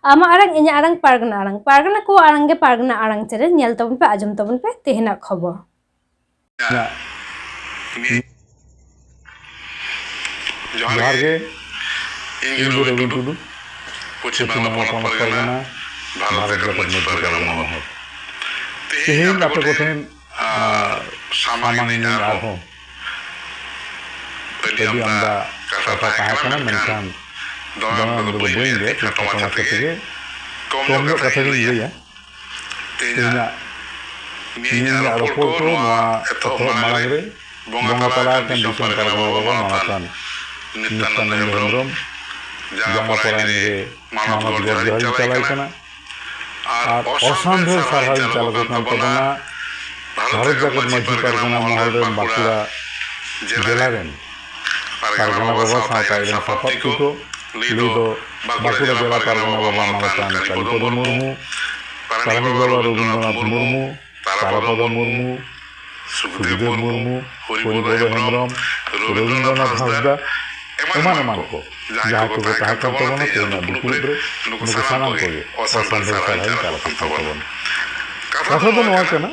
आमा आड़ांग इᱧ आड़ांग पारगना को आड़ांग गे पारगना आड़ांग चेरे नेल तबन पे आजम तबन पे तेहेना खबर जोहार गे ᱤᱧ ᱫᱚ ᱨᱚᱵᱤ ᱴᱩᱰᱩ ᱯᱚᱥᱪᱤᱢ ᱵᱟᱝᱞᱟ ᱯᱚᱱᱚᱛ ᱯᱟᱨᱜᱟᱱᱟ ᱵᱷᱟᱨᱚᱛ ᱡᱟᱠᱟᱛ ᱢᱟᱺᱡᱷᱤ ᱯᱟᱨᱜᱟᱱᱟ ᱢᱚᱦᱚᱞ ᱛᱮᱦᱮᱧ ᱟᱯᱮ ᱠᱚᱴᱷᱮᱱ ᱥᱟᱢᱟᱝᱤᱧ ᱟᱨᱦᱚᱸ ᱟᱹᱰᱤ ᱟᱢᱫᱟ ᱠᱟᱛᱷᱟ ᱛᱟᱦᱮᱸ ᱠᱟᱱᱟ ᱢᱮᱱᱠᱷᱟन ᱫᱚᱢᱮ ᱟᱢᱫᱟ ᱫᱚ ᱵᱟᱹᱧ ᱞᱟᱹᱭᱟ ᱠᱷᱟᱴᱚ ᱢᱟᱪᱷᱟ ᱛᱮᱜᱮ ᱠᱚᱢ ᱧᱚᱜ ᱠᱟᱛᱷᱟ ᱜᱤᱧ ᱞᱟᱹᱭᱟ ᱛᱮᱦᱮᱧᱟᱜ ᱤᱧᱟᱹᱜ ᱨᱚᱯᱚᱲ ᱫᱚ ᱱᱚᱣᱟ ᱮᱛᱚᱦᱚᱵ ᱢᱟᱲᱟᱝ ᱨᱮ ᱵᱚᱸᱜᱟ ᱛᱟᱞᱟ ᱟᱠᱟᱱ ᱫᱤᱥᱚᱢ ᱯᱟᱨᱜᱟᱱᱟ ᱵᱟᱵᱟ ᱢᱟᱱᱚᱛᱟᱱ ᱱᱤᱛᱭᱟᱱᱚᱱᱫᱚ ᱦᱮᱢᱵᱨᱚᱢ ᱡᱟᱸᱜᱟ ᱯᱚᱨᱟᱭᱱᱤ ᱨᱮ ᱢᱟᱱᱚᱛ ᱜᱚᱰ ᱡᱚᱦᱟᱨᱤᱧ ᱪᱟᱞᱟᱭ ᱠᱟᱱᱟ ᱟᱨ ᱚᱥᱟᱱᱫᱷᱮᱲ ᱥᱟᱨᱦᱟᱣᱤᱧ ᱪᱟᱞ ᱟᱠᱚ ᱠᱟᱱ ᱛᱟᱵᱚᱱᱟ ᱵᱷᱟᱨᱚᱛ ᱡᱟᱠᱟᱛ ᱢᱟᱺᱡᱷᱤ ᱯᱟᱨᱜᱟᱱᱟ ᱢᱚᱦᱚᱞ ᱨᱮᱱ ᱵᱟᱸᱠᱩᱲᱟ ᱡᱮᱞᱟ ᱨᱮᱱ ᱯᱟᱨᱜᱟᱱᱟ ᱵᱟᱵᱟ ᱥᱟᱶᱛᱮ ᱟᱡᱨᱮᱱ ᱥᱟᱯᱟᱵ ᱛᱤᱠᱚ ᱞᱟᱹᱭ ᱫᱚ ᱵᱟᱸᱠᱩᱲᱟ ᱡᱮᱞᱟ ᱯᱟᱨᱜᱟᱱᱟ ᱵᱟᱵᱟ ᱢᱟᱱᱚᱛᱟᱱ ᱠᱟᱞᱤᱯᱚᱫᱚ ᱢᱩᱨᱢᱩ ᱯᱟᱨᱟᱱᱤᱠ ᱵᱟᱵᱟ ᱨᱚᱵᱤᱱᱫᱨᱚᱱᱟথ ᱢᱩᱨᱢᱩ ᱛᱟᱨᱟᱯᱚᱫᱚ ᱢᱩᱨᱢু সুখদেব মুর্মু হরিপদ হেমব্রম রবীন্দ্রনাথ হাঁসদা এমান এমান কো যাহাই কো তাহাই কান তাবona তেনা দুপুরে রে নুকু সানাম কোগে অসান্ধার সারাই চালা কান তাবona কথা তো নয় কেনা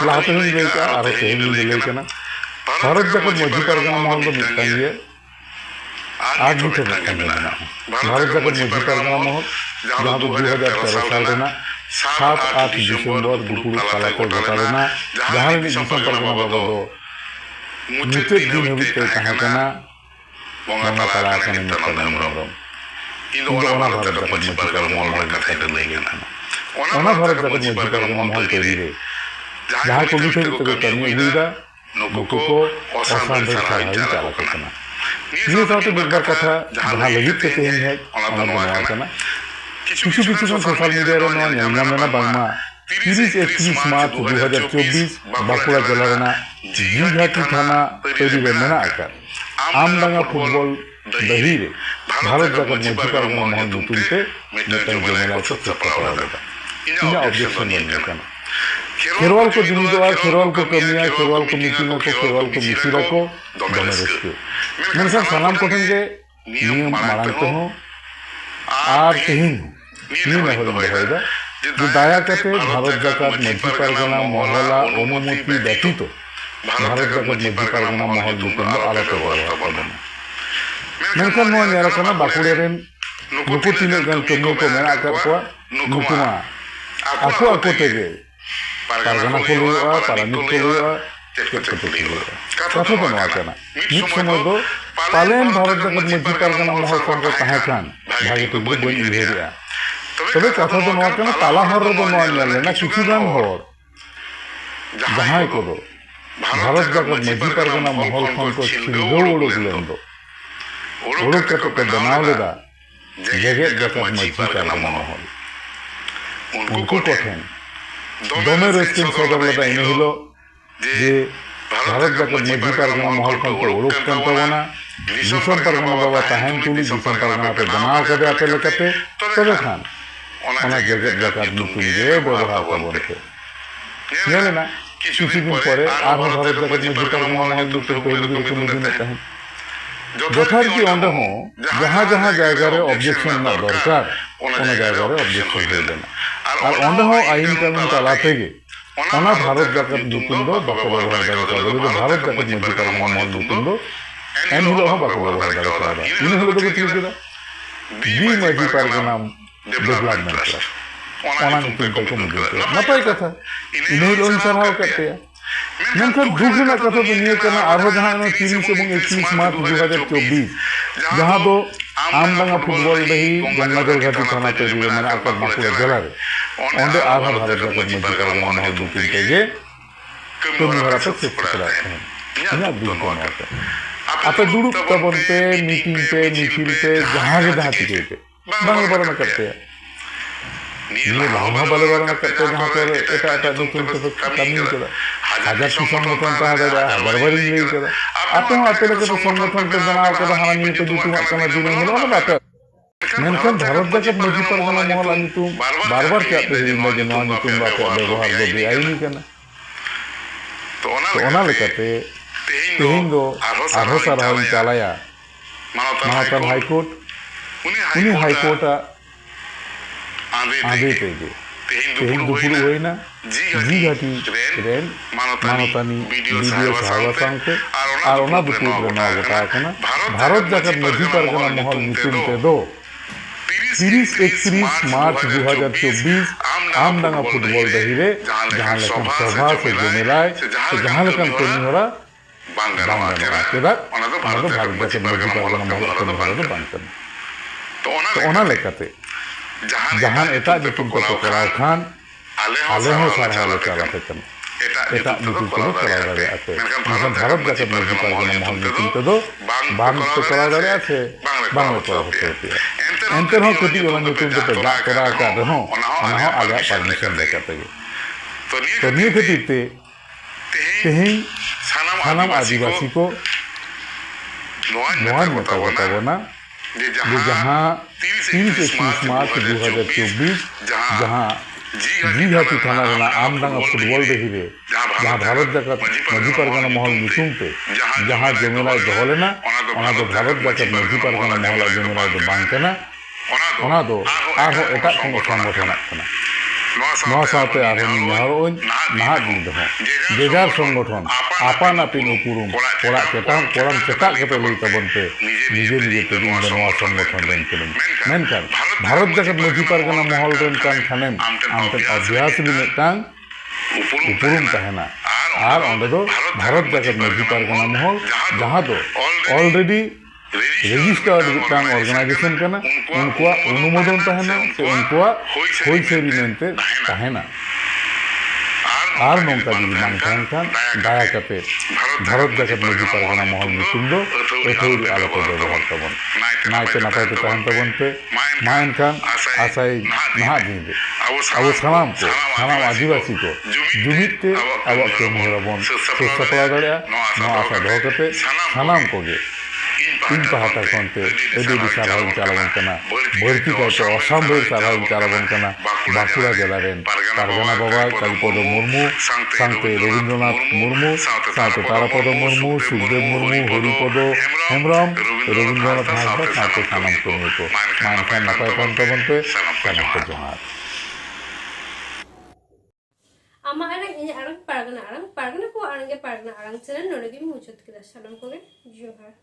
লাহাতে হিন লই কা আর তেহিন লই কেনা ভারত জাকত মাঝি পারগানা মহল দো মিটাং গে আজ মিটে না ভারত জাকত মাঝি পারগানা মহল যাহা দো 2013 সাল রেনা 7-8 ডিসেম্বর দুপুর তালাতে ঘটালেনা যাহার দিসম পারগানা বাবা দো মুচেদ দিন হবিতে তাহা কানা বঙ্গা তালা আকানে নিত্যানন্দ হেমব্রম কিন্তু ওনা ভারত জাকত মাঝি পারগানা মহল কাথাইতে লই কানা ওনা ভারত জাকত মাঝি পারগানা মহল তৈরি রে যাহা কবি থেকে তোকে কামি হুইদা নুকু কো অসান্ধার সারাই চালা কানা নিয়ে সাথে বেকার কথা যাহা লহিত তে তেহিন হেজ ওনা দো নয়া কানা কিছু কিছু সোশ্যাল মিডিয়া রে নয়া ᱧᱟᱢ ᱞᱮᱱᱟ ᱵᱟᱝᱢᱟ 30-31 মার্চ 2024 বাঁকুড়া জেলা রেনা ঝিঘাটি থানা তৈরি রে মেনা আকার আমডাঙ্গা ফুটবল দহি রে ভারত জাকত মাঝি পারগানা মহল ᱧᱩᱛᱩᱢ ᱛᱮ ᱢᱤᱫᱴᱟᱝ ᱡᱚᱢᱮᱞᱟ ᱠᱚ ᱥᱟᱯᱲᱟᱣ ᱞᱮᱫᱟ ᱤᱧᱟᱹᱜ ᱚᱵᱡᱮᱠᱥᱚᱱ ᱫᱚ ᱠᱟᱱᱟ ᱠᱷᱮᱨᱣᱟᱞ ᱠᱚ ᱡᱩᱢᱤᱫᱚᱜᱼᱟ ᱠᱷᱮᱨᱣᱟᱞ ᱠᱚ ᱠᱟᱹᱢᱤᱭᱟ ᱠᱷᱮᱨᱣᱟল ᱠᱚ ᱢᱤᱴᱤᱝ ᱟᱠᱚ ᱠᱷᱮᱨᱣᱟল ᱠᱚ ᱢᱤছিল ᱟᱠᱚ ᱫᱚᱢᱮ ᱨᱟᱹᱥᱠᱟᱹ ᱢᱮᱱᱠᱷᱟᱱ ᱥᱟᱱᱟᱢ ᱠᱚᱴᱷᱮᱱ ᱜᱮ ᱱᱤᱭᱟᱹ ᱢᱟᱲᱟᱝ ᱛᱮᱦᱚᱸ ᱟᱨ ᱛᱮᱦᱮᱧ ᱱᱤᱭᱟᱹ ᱱᱮᱦᱚᱨᱤᱧ ᱫᱚᱦᱚᱭᱮᱫᱟ যে দয়া কাতে ভারত জাকাত মাঝি পারগানা মহলা অনুমতি ব্যতীত ভারত জাকাত মাঝি পারগানা মহল ᱧᱩᱛᱩᱢ ᱫᱚ ᱟᱞᱚᱯᱮ ᱵᱮᱵᱚᱦᱟᱨ ᱛᱟᱵᱚᱱᱟ ᱢᱮᱱᱠᱷᱟᱱ ᱱᱚᱣᱟ ᱧᱮᱞ ᱟᱠᱟᱱᱟ ᱵᱟᱸᱠᱩᱲᱟ ᱨᱮᱱ ᱱᱩᱠᱩ ᱛᱤᱱᱟᱹᱜ ᱜᱟᱱ ᱠᱟᱹᱢᱤᱭᱟᱹ ᱠᱚ ᱢᱮᱱᱟᱜ ᱟᱠᱟᱫ ᱠᱚᱣᱟ ᱱᱩᱠᱩ ᱢᱟ ᱟᱠᱚ ᱛᱮᱜᱮ ᱯᱟᱨᱜᱟᱱᱟ ᱠᱚ ᱞᱟᱹᱭᱚᱜᱼᱟ ᱯᱟᱨᱟᱱᱤᱠ ᱠᱚ ᱞᱟᱹᱭᱚᱜᱼᱟ ᱪᱮᱫ ᱠᱚ ᱞᱟᱹᱭᱚᱜᱼᱟ ᱠᱟᱛᱷᱟ ᱫᱚ ᱱᱚᱣᱟ ᱠᱟᱱᱟ ᱢᱤᱫ ᱥᱚᱢᱚᱭ ᱫᱚ ᱯᱟᱞᱮᱱ ᱵᱷᱟᱨᱚᱛ ᱡᱟᱠᱟᱛ ᱢᱟᱺᱡᱷᱤ ᱯᱟᱨᱜᱟᱱᱟ ᱢᱚᱦᱚᱞ ᱥᱚᱸᱜᱮ ᱛᱟᱦᱮᱸ ᱠᱷᱟᱱ ᱵᱷᱟᱜᱮ ᱴᱷᱤᱠ ᱫᱚ ᱵᱟᱹᱧ ᱩᱭᱦᱟᱹᱨᱮᱜᱼᱟ তবে কথা তো নয় কেন তালা হর রেᱫᱚ নয় ᱧᱮᱞ ᱞᱮᱱᱟ ᱠᱤᱪᱷᱩᱜᱟᱱ ᱦᱚᱲ ᱡᱟᱦᱟᱸᱭ ᱠᱚᱫᱚ ᱵᱷᱟᱨᱚᱛ ᱡᱟᱠᱟᱛ ᱢᱟᱺᱡᱷᱤ ᱯᱟᱨᱜᱟᱱᱟ ᱢᱚᱦᱚᱞ ᱠᱷᱚᱱ ᱠᱚ ᱪᱷᱤᱞᱜᱟᱹᱣ ᱩᱰᱩᱠ ᱞᱮᱱ ᱫᱚ ᱩᱰᱩᱠ ᱠᱟᱛᱮ ᱠᱚ ᱵᱮᱱᱟᱣ ᱞᱮᱫᱟ ᱡᱮᱜᱮᱫ ᱡᱟᱠᱟᱛ ᱢᱟᱺᱡᱷᱤ ᱯᱟᱨᱜᱟᱱᱟ ᱢᱚᱦᱚᱞ ᱩᱱᱠᱩ ᱠᱚᱴᱷᱮᱱ ᱫᱚᱢᱮ ᱨᱟᱹᱥᱠᱟᱹᱧ ᱥᱚᱫᱚᱨ ᱞᱮᱫᱟ ᱤᱱᱟᱹ ᱦᱤᱞᱳᱜ ᱡᱮ ᱵᱷᱟᱨᱚᱛ ᱡᱟᱠᱟᱛ ᱢᱟᱺᱡᱷᱤ ᱯᱟᱨᱜᱟᱱᱟ ᱢᱚᱦᱚᱞ ᱠᱷᱚᱱ ᱯᱮ ᱩᱰᱩᱠ ᱠᱟᱱ ᱛᱟᱵᱚᱱᱟ ᱫᱤᱥᱚᱢ ᱯᱟᱨᱜᱟᱱᱟ ᱵᱟᱵᱟ ᱛᱟᱦᱮᱱ ᱛᱩᱞᱩᱡ ᱫᱤᱥᱚᱢ ᱯᱟᱨᱜᱟᱱᱟ ᱯᱮ ᱵᱮᱱᱟᱣ ᱠᱟᱫᱮ ᱟᱯᱮ ᱞᱮᱠᱟᱛᱮ ᱛᱚᱵᱮ ᱠᱷᱟᱱ ᱚᱱᱟ ᱡᱮᱜᱮᱫ ᱡᱟᱠᱟᱛ ᱧᱩᱛᱩᱢ ᱜᱮ ᱵᱮᱵᱚᱦᱟᱨ ᱛᱟᱵᱚᱱ ᱯᱮ ᱧᱮᱞᱮᱱᱟ ᱠᱤᱪᱷᱩ ᱫᱤᱱ ᱯᱚᱨᱮ ᱟᱨᱦᱚᱸ ᱵᱷᱟᱨᱚᱛ ᱡᱟᱠᱟᱛ ᱢᱟᱺᱡᱷി ᱯᱟᱨᱜᱟনা ᱢᱚᱦᱚᱞ ᱧᱩᱛᱩᱢ ᱛᱮ ᱯᱳᱭᱞᱳ ᱫᱤᱱ ᱠᱚ ᱢᱤᱫᱩᱱᱮᱫ ᱛᱟᱦᱮᱸᱫ যথার কি অন্ডে হো যাহা যাহা জায়গারে অবজেকশন না দরকার ওনা জায়গারে অবজেকশন হইবে না আর অন্ডে হো আইন কানুন তালা থেকে ওনা ভারত জাকাত ᱧᱩᱛᱩᱢ ᱫᱚ ᱵᱟᱠᱚ ᱵᱮᱵᱚᱦᱟর ᱫᱟᱲᱮ ᱠᱟᱣᱫᱟ ᱵᱷᱟরত ᱡᱟᱠᱟᱛ ᱢᱟᱺᱡᱷᱤ ᱯᱟᱨᱜᱟᱱᱟ ᱢᱚᱦᱚᱞ ᱧᱩᱛᱩᱢ ᱫᱚ ᱮᱱ ᱦᱤᱞᱳᱜ ᱦᱚᱸ ᱵᱟᱠᱚ ᱵᱮᱵᱚᱦᱟর ᱫᱟᱲᱮ ᱠᱟᱣᱫᱟ ᱤᱱᱟᱹ ᱦᱤᱞᱳᱜ ᱫᱚᱠᱚ ᱪᱤᱠᱟᱹ ᱠᱮᱫᱟ ᱫᱤ ᱢᱟᱺᱡᱷᱤ ᱯᱟᱨᱜᱟᱱᱟ ᱰᱮᱵᱷᱞᱚᱯᱢᱮন্ট ᱴরাস্ট ᱚᱱᱟ ᱧᱩᱛᱩᱢ ᱛᱮᱠᱚ ᱢᱩᱫᱽᱨᱟ ᱠᱮᱫᱟ ᱱᱟᱯᱟᱭ ᱠᱟᱛᱷᱟ ᱤᱱᱟᱹ ᱦᱤᱞᱳᱜ ᱤᱧ ᱥᱟᱨᱦᱟᱣ ᱠᱮᱫ ᱯᱮᱭᱟ ᱢᱮᱱᱠᱷᱟᱱ ᱫᱩᱠ ᱨᱮᱱᱟᱜ ᱠᱟᱛᱷᱟ ᱫᱚ ᱱᱤᱭᱟᱹ ᱠᱟᱱᱟ ᱟᱨᱦᱚᱸ ᱡᱟᱦᱟᱸ 30 এবং 31 মার্চ 2024 ᱡᱟᱦᱟᱸ ᱫᱚ আমডাঙ্গা ফুটবল ᱰᱟᱹᱦᱤ গঙ্গাজল ঘাটি থানা তৈরি ᱢᱮᱱᱟᱜ ᱟᱠᱟᱫ ᱵᱟᱸᱠᱩᱲᱟ ᱡᱮᱞᱟ ᱨᱮ ᱚᱸᱰᱮ ᱟᱨᱦᱚᱸ ᱵᱷᱟᱨᱚᱛ ᱡᱟᱠᱟᱛ ᱢᱟᱺᱡᱷᱤ ᱯᱟᱨᱜᱟᱱᱟ ᱢᱚᱦᱚᱞ ᱧᱩᱛᱩᱢ ᱛᱮᱜᱮ ᱠᱟᱹᱢᱤ ᱦᱚᱨᱟ ᱯᱮ ᱥᱟᱯᱲᱟᱣ ᱠᱟᱱᱟ ᱤᱧᱟᱹᱜ ᱫᱩᱠ ᱫᱚ ᱱᱚᱣᱟ ᱠᱟᱱᱟ ᱟᱯᱮ ᱫᱩᱲᱩᱵ ᱛᱟᱵᱚᱱ ᱯᱮ ᱢᱤᱴᱤᱝ ᱯᱮ ᱢᱤছিল ᱯᱮ ᱡᱟᱦᱟᱸ ᱜᱮ ᱡᱟᱦᱟᱸ ᱪᱤᱠᱟᱹᱭ ᱯᱮ ᱵᱟᱝ ᱵᱟᱨᱚᱱ ᱟᱠᱟᱫ ᱯᱮᱭᱟ ᱱᱤᱭᱟᱹ ᱞᱟᱦᱟ ᱦᱚᱸ ᱵᱟᱞᱮ ᱵᱟᱨᱚᱱ ᱟᱠᱟᱫ ᱯᱮᱭᱟ ᱡᱟᱦᱟᱸ ᱠᱚᱨᱮ ᱮᱴᱟᱜ ᱧᱩᱛᱩᱢ ᱛᱮᱯᱮ ᱠᱟᱹᱢᱤ ᱠᱟᱫᱟ হাজার কি সংগঠন তাহা দাদা হাজার বারই লই করা আপনি হাতে লেগে তো সংগঠন তে জানাও করা হানা নিয়ে তো দুটুমাত কানা দিন হলো না বাটা মেনখান ভারত জাকাত মাᱺঝি পারগানা মহল ᱧᱩᱛᱩম বারবার কে আপনি হিন্দা যে নয়া ᱧᱩᱛᱩম বাপে ব্যবহার do বেআইনি কেনা তো ওনা লেকাতে তেহিন দো আরো সারহাই চালায়া মানতান হাইকোর্ট উনি হাইকোর্টা ᱟᱸᱫᱮ ᱛᱮᱜᱮ ᱛᱮᱦᱮᱧ ᱫᱩᱯᱲᱩᱵ ᱦᱩᱭᱱᱟ ᱡᱤᱜᱷᱟᱴᱤ ᱨᱮᱱ ᱢᱟᱱᱚᱛᱟᱱᱤ ᱵᱤᱰᱤᱳ ᱥᱟহেᱵᱟ ᱥᱟᱶᱛᱮ ᱟᱨ ᱚᱱᱟ ᱫᱩᱯᱲᱩᱵ ᱨᱮ ᱱᱚᱣᱟ ᱜᱚᱴᱟ ᱟᱠᱟᱱᱟ ᱵᱷᱟᱨᱚᱛ ᱡᱟᱠᱟᱛ ᱢᱟᱹᱡᱷᱤ ᱯᱟᱨᱜᱟᱱᱟ ᱢᱚᱦᱚᱞ ᱧᱩᱛᱩᱢ ᱛᱮᱫᱚ 30-31 ᱢᱟর্চ 2024 আমডাঙ্গা ফুটবল ডাহিরে ᱡᱟᱦᱟᱸ ᱞᱮᱠᱟᱱ ᱥᱚᱵᱷᱟ ᱥᱮ ᱡᱚᱢᱮᱞᱟᱭ ᱥᱮ ᱡᱟᱦᱟᱸ ᱞᱮᱠᱟᱱ ᱠᱟᱹᱢᱤᱦᱚᱨᱟ ᱵᱟᱝ ᱜᱟᱱᱚᱜᱼᱟ ᱪᱮᱫᱟᱜ ᱚᱱᱟ ᱫᱚ ᱵᱷᱟᱨᱚᱛ ᱡᱟᱠᱟᱛ ᱢᱟᱹᱡᱷᱤ ᱯᱟᱨᱜᱟᱱᱟ ᱢᱚᱦᱚᱞ ᱠᱟᱹᱢᱤᱦᱚᱨᱟ ᱫᱚ ᱵᱟᱝ ᱠᱟᱱᱟ ᱛᱚ ᱚᱱᱟ ᱞᱮᱠᱟᱛᱮ ᱡᱟᱦᱟᱱ ᱮᱴᱟᱜ ᱧᱩᱛᱩᱢ ᱛᱮᱠᱚ ᱠᱚᱨᱟᱣ ᱠᱷᱟᱱ ᱟᱞᱮ ᱦᱚᱸ ᱥᱟᱨᱦᱟᱣ ᱞᱮ ᱪᱟᱞ ᱟᱯᱮ ᱠᱟᱱᱟ ᱮᱴᱟᱜ ᱧᱩᱛᱩᱢ ᱛᱮᱫᱚ ᱠᱚᱨᱟᱣ ᱫᱟᱲᱮᱭᱟᱜᱼᱟ ᱯᱮ ᱢᱮᱱᱠᱷᱟᱱ ᱵᱷᱟᱨᱚᱛ ᱡᱟᱠᱟᱛ ᱢᱟᱹᱡᱷᱤ ᱯᱟᱨᱜᱟᱱᱟ ᱢᱚᱦᱚᱞ ᱧᱩᱛᱩᱢ ᱛᱮᱫᱚ ᱵᱟᱝ ᱯᱮ ᱠᱚᱨᱟᱣ ᱫᱟᱲᱮᱭᱟᱜᱼᱟ ᱥᱮ ᱵᱟᱝᱞᱮ ᱠᱚᱨᱟᱣ ᱦᱚᱪᱚ ᱯᱮᱭᱟ ᱮᱱᱛᱮ ᱨᱮᱦᱚᱸ ᱠᱟᱹᱴᱤᱡ ᱚᱱᱟ ᱧᱩᱛᱩᱢ ᱛᱮᱯᱮ ᱫᱟᱜ ᱛᱚᱨᱟ ᱟᱠᱟᱫ ᱨᱮᱦᱚᱸ ᱚᱱᱟ ᱦᱚᱸ ᱟᱞᱮᱭᱟᱜ ᱯᱟᱨᱢᱤᱥᱚᱱ ᱞᱮᱠᱟ ᱛᱮᱜᱮ ᱛᱚ ᱱᱤᱭᱟᱹ ᱠᱷᱟᱹᱛᱤᱨ ᱛᱮ ᱛᱮᱦᱮᱧ ᱥᱟᱱᱟᱢ ᱟᱹᱫᱤᱵᱟᱹᱥᱤ ᱠᱚ ᱱᱚᱣᱟᱧ ᱢᱮᱛᱟ ᱠᱚᱛᱟ ᱵᱚᱱᱟ যে ᱡᱟᱦᱟᱸ 30-31 মার্চ 2024 ᱡᱟᱦᱟᱸ ᱡᱤᱜᱷᱟᱴᱤ ᱛᱷᱟᱱᱟ ᱨᱮᱱᱟᱜ আমডাঙ্গা ফুটবল ডাহিরে ᱡᱟᱦᱟᱸ ᱵᱷᱟᱨᱚᱛ ᱡᱟᱠᱟᱛ ᱢᱟᱹᱡᱷᱤ ᱯᱟᱨᱜᱟᱱᱟ ᱢᱚᱦᱚᱞ ᱧᱩᱛᱩᱢ ᱛᱮ ᱡᱟᱦᱟᱸ ᱡᱚᱢᱮᱞᱟᱭ ᱫᱚᱦᱚ ᱞᱮᱱᱟ ᱚᱱᱟ ᱫᱚ ᱵᱷᱟᱨᱚᱛ ᱡᱟᱠᱟᱛ ᱢᱟᱹᱡᱷᱤ ᱯᱟᱨᱜᱟᱱᱟ ᱢᱚᱦᱚᱞᱟᱜ ᱡᱚᱢᱮᱞᱟᱭ ᱫᱚ ᱵᱟᱝ ᱠᱟᱱᱟ ᱚᱱᱟ ᱫᱚ ᱟᱨᱦᱚᱸ ᱮᱴᱟᱜ ᱠᱳᱱᱳ ᱥᱚᱝᱜᱚᱴᱷᱚᱱᱟᱜ ᱠᱟᱱᱟ ᱱᱚᱣᱟ ᱥᱟᱶᱛᱮ ᱟᱨᱦᱚᱸ ᱱᱮᱦᱚᱨᱚᱜ ᱟᱹᱧ ᱱᱟᱦᱟᱜ ᱫᱤᱱ ᱨᱮᱦᱚᱸ ᱡᱮᱡᱟᱨ ᱥᱚᱝᱜᱚᱴᱷᱚᱱ ᱟᱯᱟᱱ ᱟᱹᱯᱤᱱ ᱩᱯᱨᱩᱢ ᱠᱚᱲᱟᱜ ᱪᱮᱴᱟᱜ ᱠᱟᱛᱮ ᱞᱟᱹᱭ ᱛᱟᱵᱚᱱ ᱯᱮ ᱱᱤᱡᱮ ᱱᱤᱡᱮ ᱛᱮᱜᱮ ᱤᱧ ᱫᱚ ᱱᱚᱣᱟ ᱥᱚᱝᱜᱚᱴᱷᱚᱱ ᱨᱮᱱ ᱠᱟᱹᱱᱟᱹᱧ ᱢᱮᱱᱠᱷᱟᱱ ᱵᱷᱟᱨᱚᱛ ᱡᱟᱠᱟᱛ ᱢᱟᱹᱡᱷᱤ ᱯᱟᱨᱜᱟᱱᱟ ᱢᱚᱦᱚᱞ ᱨᱮᱱ ᱠᱟᱱ ᱠᱷᱟᱱᱮᱢ ᱟᱢᱴᱷᱮᱱ ᱚᱵᱵᱷᱟᱥᱞᱤ ᱢᱤᱫᱴᱟᱝ ᱩᱯᱨᱩᱢ ᱛᱟᱦᱮᱱᱟ ᱟᱨ ᱚᱸᱰᱮ ᱫᱚ ᱵᱷᱟᱨᱚᱛ ᱡᱟᱠᱟᱛ ᱢᱟᱹᱡᱷᱤ ᱯᱟᱨᱜᱟᱱᱟ ᱢᱚᱦᱚᱞ ᱡᱟᱦᱟᱸ ᱫᱚ ᱚᱞᱨᱮᱰᱤ রেজিস্টার্ড মিটাং অর্গানাইজেশন কানা উনকুয়া অনুমোদন তাহেনা সে উনকুয়া হই সেরি মেনতে তাহেনা আর নৌকা যদি বাং তাহেন খান দায়া কাতে ভারত জাকাত মাᱹᱡᱷᱤ ᱯᱟᱨᱜᱟᱱᱟ ᱢᱚᱦᱚᱞ ᱧᱩᱛᱩᱢ ᱫᱚ ᱟᱹᱛᱷᱟᱹᱣᱲᱤ ᱟᱞᱚᱯᱮ ᱵᱮᱵᱚᱦᱟᱨ ᱛᱟᱵᱚᱱ ᱱᱟᱭᱛᱮ ᱱᱟᱯᱟᱭ ᱛᱮ ᱛᱟᱦᱮᱱ ᱛᱟᱵᱚᱱ ᱯᱮ ᱢᱟ ᱮᱱᱠᱷᱟᱱ ᱟᱥᱟᱭ ᱱᱟᱦᱟᱜ ᱫᱤᱱ ᱨᱮ ᱟᱵᱚ ᱥᱟᱱᱟᱢ ᱠᱚ ᱥᱟᱱᱟᱢ ᱟᱹᱫᱤᱵᱟᱹᱥᱤ ᱠᱚ ᱡᱩᱢᱤᱫ ᱛᱮ ᱟᱵᱚᱣᱟᱜ ᱠᱟᱹᱢᱤᱦᱚᱨᱟ ᱵᱚᱱ ᱥᱟᱹᱛ ᱥᱟᱯᱲᱟᱣ ᱫᱟᱲᱮᱭᱟᱜᱼᱟ ᱱᱚᱣᱟ ᱟᱥᱟ ᱫᱚᱦᱚ ᱠᱟᱛᱮ ᱥᱟᱱᱟᱢ ᱠᱚᱜᱮ ᱤᱧ ᱯᱟᱦᱴᱟ ᱠᱷᱚᱱᱛᱮ ᱟᱹᱰᱤ ᱥᱟᱨᱦᱟᱣᱤᱧ ᱪᱟᱞᱟᱵᱚᱱ ᱠᱟᱱᱟ ᱵᱟᱹᱲᱛᱤ ᱠᱟᱭᱛᱮ ᱚᱥᱟᱢᱵᱷᱮᱲ ᱥᱟᱨᱦᱟᱣᱤᱧ ᱪᱟᱞᱟᱵᱚᱱ ᱠᱟᱱᱟ ᱵᱟᱸᱠᱩᱲᱟ ᱡᱮᱞᱟ ᱨᱮᱱ ᱯᱟᱨᱜᱟᱱᱟ ᱵᱟᱵᱟ ᱠᱟᱞᱤᱯᱚᱫᱚ ᱢᱩᱨᱢᱩ ᱥᱟᱶᱛᱮ ᱨᱚᱵᱤᱱᱫᱨᱚᱱᱟথ ᱢᱩᱨᱢᱩ ᱥᱟᱶᱛᱮ ᱛᱟᱨᱟᱯᱚᱫᱚ ᱢᱩᱨᱢᱩ ᱥᱩᱠᱫᱮᱵ ᱢᱩᱨᱢᱩ ᱦᱚᱨᱤᱯᱚᱫᱚ ᱦᱮᱢᱵᱨᱚᱢ ᱨᱚᱵᱤᱱᱫᱨᱚᱱᱟথ ᱦᱟᱸᱥᱫᱟ ᱥᱟᱶᱛᱮ ᱥᱟᱱᱟᱢ ᱠᱟᱹᱢᱤᱭᱟᱹ ᱠᱚ ᱢᱟ ᱮᱱᱠᱷᱟᱱ ᱱᱟᱯᱟᱭ ᱛᱟᱦᱮᱱ ᱛᱟᱵᱚᱱ ᱯᱮ ᱥᱟᱱᱟᱢ ᱠᱚ ᱡᱚᱦᱟᱨ ᱟᱢᱟᱜ ᱟᱲᱟᱝ ᱤᱧᱟᱹᱜ ᱟᱲᱟᱝ ᱯᱟᱨᱜᱟᱱᱟ ᱠᱚ ᱟᱲᱟᱝ ᱜᱮ ᱯᱟᱨᱜᱟᱱᱟ ᱟᱲᱟᱝ ᱪᱮᱱᱮᱞ ᱱᱚᱰᱮ ᱜᱮᱧ ᱢᱩᱪᱟᱹᱫ ᱠᱮᱫᱟ ᱥᱟᱱᱟᱢ ᱠᱚᱜᱮ ᱡᱚᱦᱟᱨ